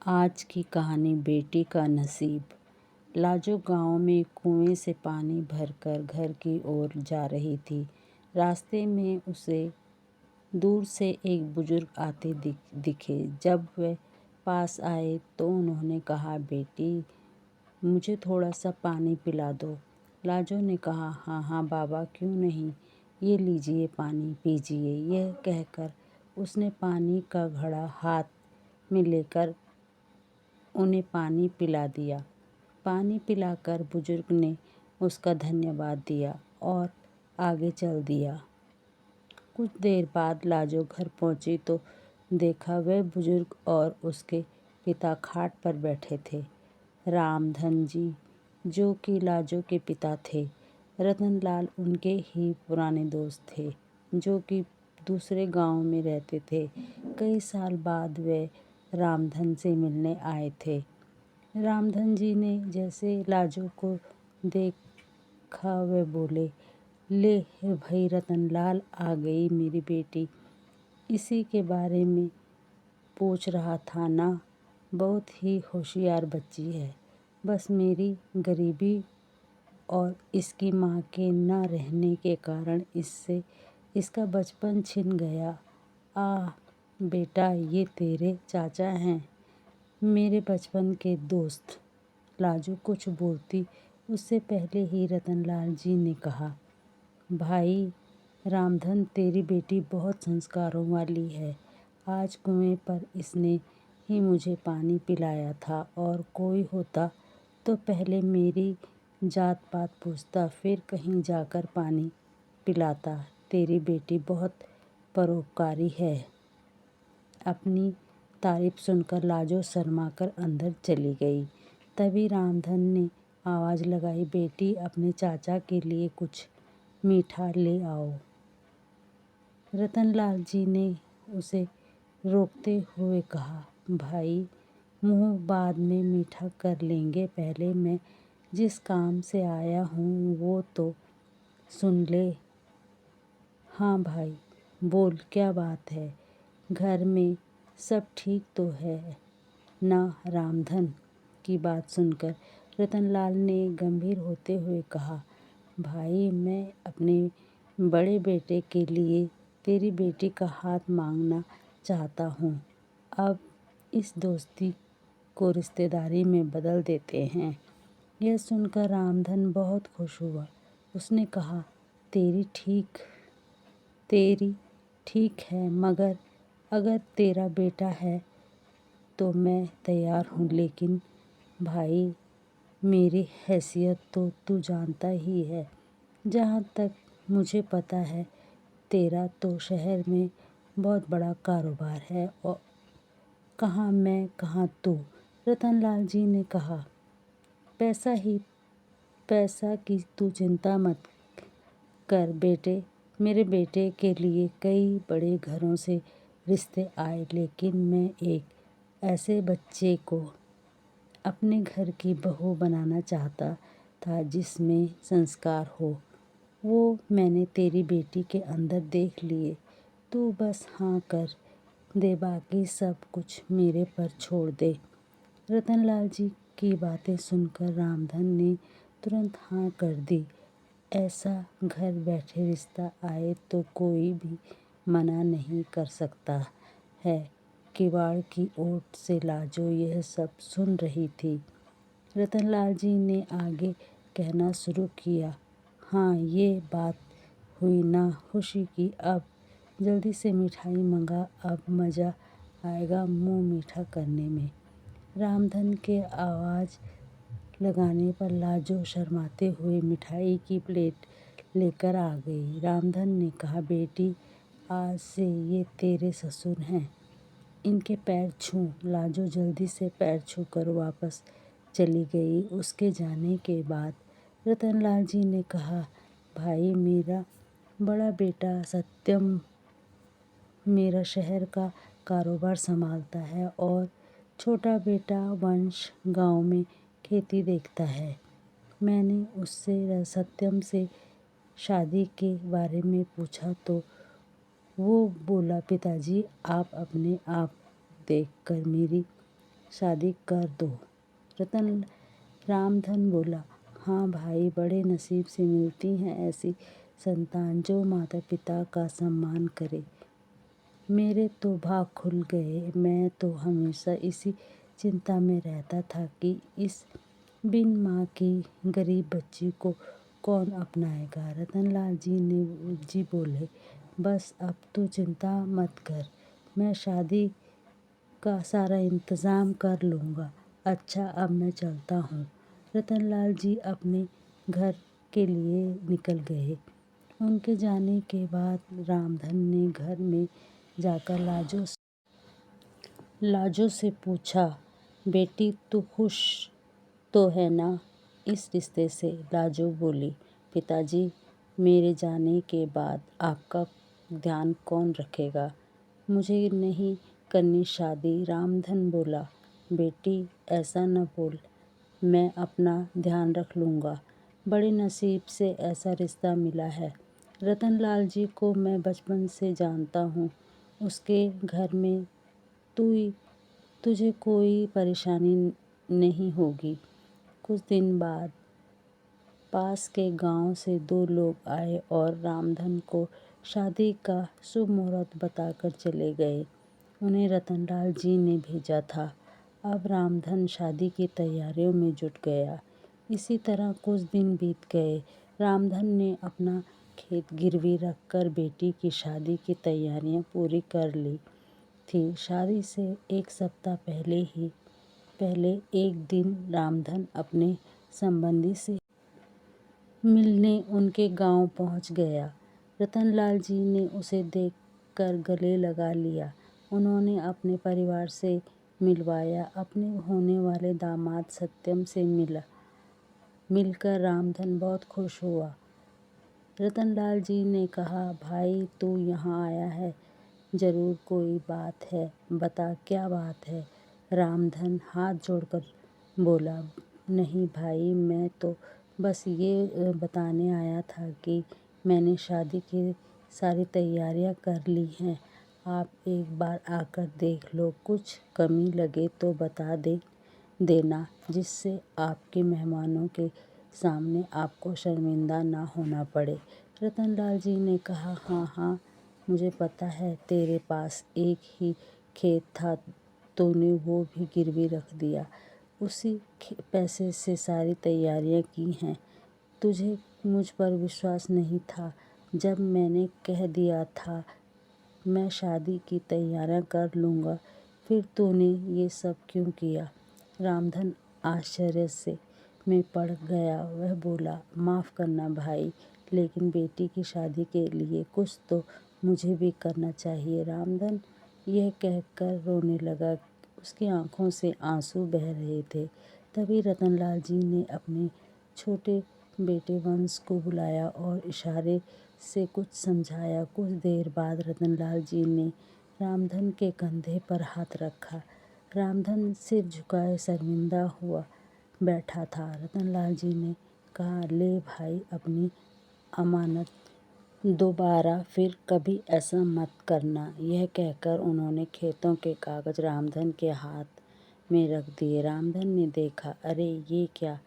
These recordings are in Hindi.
आज की कहानी बेटी का नसीब। लाजो गांव में कुएं से पानी भरकर घर की ओर जा रही थी। रास्ते में उसे दूर से एक बुजुर्ग आते दिखे। जब वे पास आए तो उन्होंने कहा, बेटी मुझे थोड़ा सा पानी पिला दो। लाजो ने कहा, हाँ हाँ बाबा, क्यों नहीं, ये लीजिए पानी पीजिए। यह कहकर उसने पानी का घड़ा हाथ में लेकर उन्हें पानी पिला दिया। पानी पिलाकर बुजुर्ग ने उसका धन्यवाद दिया और आगे चल दिया। कुछ देर बाद लाजो घर पहुंची तो देखा वह बुजुर्ग और उसके पिता खाट पर बैठे थे। रामधन जी, जो कि लाजो के पिता थे। रतनलाल उनके ही पुराने दोस्त थे, जो कि दूसरे गांव में रहते थे। कई साल बाद वे रामधन से मिलने आए थे। रामधन जी ने जैसे लाजो को देखा वे बोले, ले भाई रतनलाल, आ गई मेरी बेटी। इसी के बारे में पूछ रहा था ना, बहुत ही होशियार बच्ची है। बस मेरी गरीबी और इसकी माँ के न रहने के कारण इसका बचपन छिन गया। बेटा, ये तेरे चाचा हैं, मेरे बचपन के दोस्त। लाजो कुछ बोलती उससे पहले ही रतनलाल जी ने कहा, भाई रामधन, तेरी बेटी बहुत संस्कारों वाली है। आज कुएं पर इसने ही मुझे पानी पिलाया था, और कोई होता तो पहले मेरी जात पात पूछता, फिर कहीं जाकर पानी पिलाता। तेरी बेटी बहुत परोपकारी है। अपनी तारीफ सुनकर लाजो शर्माकर अंदर चली गई। तभी रामधन ने आवाज़ लगाई, बेटी अपने चाचा के लिए कुछ मीठा ले आओ। रतनलाल जी ने उसे रोकते हुए कहा, भाई मुँह बाद में मीठा कर लेंगे, पहले मैं जिस काम से आया हूँ वो तो सुन ले। हाँ भाई, बोल, क्या बात है? घर में सब ठीक तो है ना? रामधन की बात सुनकर रतनलाल ने गंभीर होते हुए कहा, भाई मैं अपने बड़े बेटे के लिए तेरी बेटी का हाथ मांगना चाहता हूँ। अब इस दोस्ती को रिश्तेदारी में बदल देते हैं। यह सुनकर रामधन बहुत खुश हुआ। उसने कहा, तेरी ठीक है, मगर अगर तेरा बेटा है तो मैं तैयार हूँ। लेकिन भाई, मेरी हैसियत तो तू जानता ही है। जहाँ तक मुझे पता है, तेरा तो शहर में बहुत बड़ा कारोबार है, और कहाँ मैं कहाँ तू। रतनलाल जी ने कहा, पैसा की तू चिंता मत कर बेटे। मेरे बेटे के लिए कई बड़े घरों से रिश्ते आए, लेकिन मैं एक ऐसे बच्चे को अपने घर की बहू बनाना चाहता था जिसमें संस्कार हो। वो मैंने तेरी बेटी के अंदर देख लिए। तू बस हाँ कर दे, बाकी सब कुछ मेरे पर छोड़ दे। रतनलाल जी की बातें सुनकर रामधन ने तुरंत हाँ कर दी। ऐसा घर बैठे रिश्ता आए तो कोई भी मना नहीं कर सकता है। किवाड़ की ओट से लाजो यह सब सुन रही थी। रतनलाल जी ने आगे कहना शुरू किया, हाँ ये बात हुई ना खुशी की। अब जल्दी से मिठाई मंगा, अब मज़ा आएगा मुँह मीठा करने में। रामधन के आवाज़ लगाने पर लाजो शर्माते हुए मिठाई की प्लेट लेकर आ गई। रामधन ने कहा, बेटी आज से ये तेरे ससुर हैं, इनके पैर छू। लाजो जल्दी से पैर छूकर वापस चली गई। उसके जाने के बाद रतनलाल जी ने कहा, भाई मेरा बड़ा बेटा सत्यम मेरा शहर का कारोबार संभालता है, और छोटा बेटा वंश गांव में खेती देखता है। मैंने उससे सत्यम से शादी के बारे में पूछा तो वो बोला, पिताजी आप अपने आप देखकर मेरी शादी कर दो। रतन रामधन बोला, हाँ भाई, बड़े नसीब से मिलती हैं ऐसी संतान जो माता पिता का सम्मान करे। मेरे तो भाग खुल गए। मैं तो हमेशा इसी चिंता में रहता था कि इस बिन माँ की गरीब बच्ची को कौन अपनाएगा। रतनलाल जी बोले, बस अब तू चिंता मत कर, मैं शादी का सारा इंतज़ाम कर लूँगा। अच्छा, अब मैं चलता हूँ। रतनलाल जी अपने घर के लिए निकल गए। उनके जाने के बाद रामधन ने घर में जाकर लाजो से पूछा, बेटी तू खुश तो है ना इस रिश्ते से? लाजो बोली, पिताजी, मेरे जाने के बाद आपका ध्यान कौन रखेगा? मुझे नहीं करनी शादी। रामधन बोला, बेटी ऐसा न बोल, मैं अपना ध्यान रख लूँगा। बड़े नसीब से ऐसा रिश्ता मिला है। रतनलाल जी को मैं बचपन से जानता हूँ। उसके घर में तुझे कोई परेशानी नहीं होगी। कुछ दिन बाद पास के गांव से 2 लोग आए और रामधन को शादी का शुभ मुहूर्त बताकर चले गए। उन्हें रतनलाल जी ने भेजा था। अब रामधन शादी की तैयारियों में जुट गया। इसी तरह कुछ दिन बीत गए। रामधन ने अपना खेत गिरवी रखकर बेटी की शादी की तैयारियां पूरी कर ली थी। शादी से 1 सप्ताह पहले एक दिन रामधन अपने संबंधी से मिलने उनके गांव पहुंच गया। रतनलाल जी ने उसे देखकर गले लगा लिया। उन्होंने अपने परिवार से मिलवाया। अपने होने वाले दामाद सत्यम से मिलकर रामधन बहुत खुश हुआ। रतनलाल जी ने कहा, भाई तू यहाँ आया है, जरूर कोई बात है, बता क्या बात है? रामधन हाथ जोड़कर बोला, नहीं भाई, मैं तो बस ये बताने आया था कि मैंने शादी की सारी तैयारियां कर ली हैं। आप एक बार आकर देख लो, कुछ कमी लगे तो बता देना, जिससे आपके मेहमानों के सामने आपको शर्मिंदा ना होना पड़े। रतनलाल जी ने कहा, हाँ हाँ, मुझे पता है तेरे पास एक ही खेत था, तूने वो भी गिरवी रख दिया। उसी पैसे से सारी तैयारियां की हैं। तुझे मुझ पर विश्वास नहीं था। जब मैंने कह दिया था मैं शादी की तैयारियां कर लूँगा, फिर तूने ये सब क्यों किया? रामधन आश्चर्य में पड़ गया। वह बोला, माफ़ करना भाई, लेकिन बेटी की शादी के लिए कुछ तो मुझे भी करना चाहिए। रामधन यह कहकर रोने लगा। उसकी आंखों से आंसू बह रहे थे। तभी रतनलाल जी ने अपने छोटे बेटे वंश को बुलाया और इशारे से कुछ समझाया। कुछ देर बाद रतनलाल जी ने रामधन के कंधे पर हाथ रखा। रामधन सिर झुकाए शर्मिंदा हुआ बैठा था। रतनलाल जी ने कहा, ले भाई अपनी अमानत, दोबारा फिर कभी ऐसा मत करना। यह कहकर उन्होंने खेतों के कागज रामधन के हाथ में रख दिए। रामधन ने देखा, अरे ये क्या,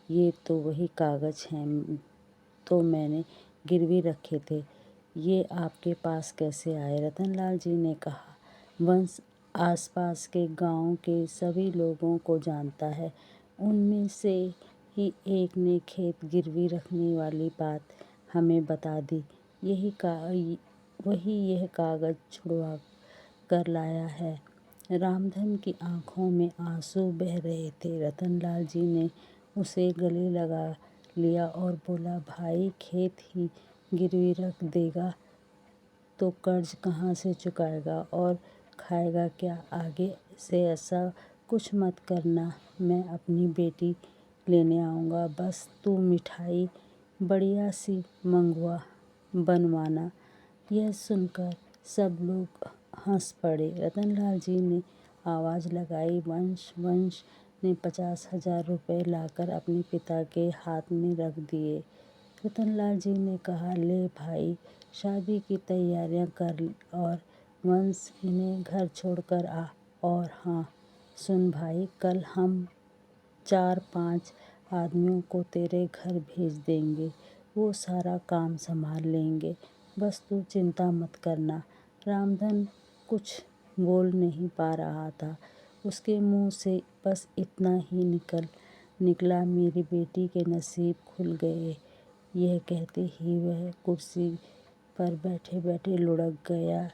ये तो वही कागज हैं तो मैंने गिरवी रखे थे, ये आपके पास कैसे आए? रतनलाल जी ने कहा, वंश आसपास के गांव के सभी लोगों को जानता है। उनमें से ही एक ने खेत गिरवी रखने वाली बात हमें बता दी। वही यह कागज छुड़वा कर लाया है। रामधन की आंखों में आंसू बह रहे थे। रतनलाल जी ने उसे गले लगा लिया और बोला, भाई खेत ही गिरवी रख देगा तो कर्ज कहाँ से चुकाएगा और खाएगा क्या? आगे से ऐसा कुछ मत करना। मैं अपनी बेटी लेने आऊँगा, बस तू मिठाई बढ़िया सी बनवाना। यह सुनकर सब लोग हंस पड़े। रतनलाल जी ने आवाज़ लगाई। वंश ने 50,000 रुपये लाकर अपने पिता के हाथ में रख दिए। रतनलाल जी ने कहा, ले भाई, शादी की तैयारियां कर और वंश इन्हें घर छोड़कर आ। और हाँ, सुन भाई, कल हम 4-5 आदमियों को तेरे घर भेज देंगे। वो सारा काम संभाल लेंगे। बस तू चिंता मत करना। रामधन कुछ बोल नहीं पा रहा था। उसके मुंह से बस इतना ही निकला, मेरी बेटी के नसीब खुल गए। यह कहते ही वह कुर्सी पर बैठे बैठे लुढ़क गया।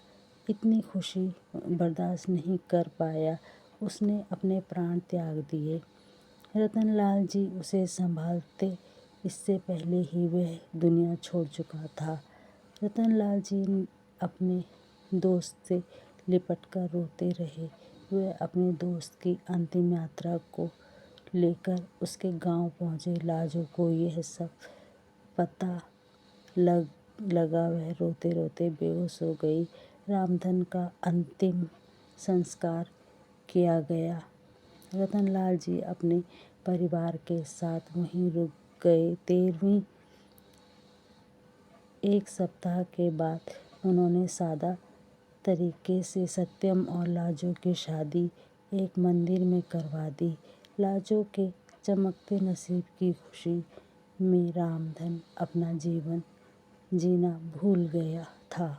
इतनी खुशी बर्दाश्त नहीं कर पाया। उसने अपने प्राण त्याग दिए। रतनलाल जी उसे संभालते, इससे पहले ही वह दुनिया छोड़ चुका था। रतनलाल जी अपने दोस्त से लिपटकर रोते रहे। वह अपने दोस्त की अंतिम यात्रा को लेकर उसके गांव पहुंचे। लाजो को यह सब पता लगा। वह रोते रोते बेहोश हो गई। रामधन का अंतिम संस्कार किया गया। रतनलाल जी अपने परिवार के साथ वहीं रुक गए। 13वीं एक सप्ताह के बाद उन्होंने सादा तरीके से सत्यम और लाजो की शादी एक मंदिर में करवा दी। लाजो के चमकते नसीब की खुशी में रामधन अपना जीवन जीना भूल गया था।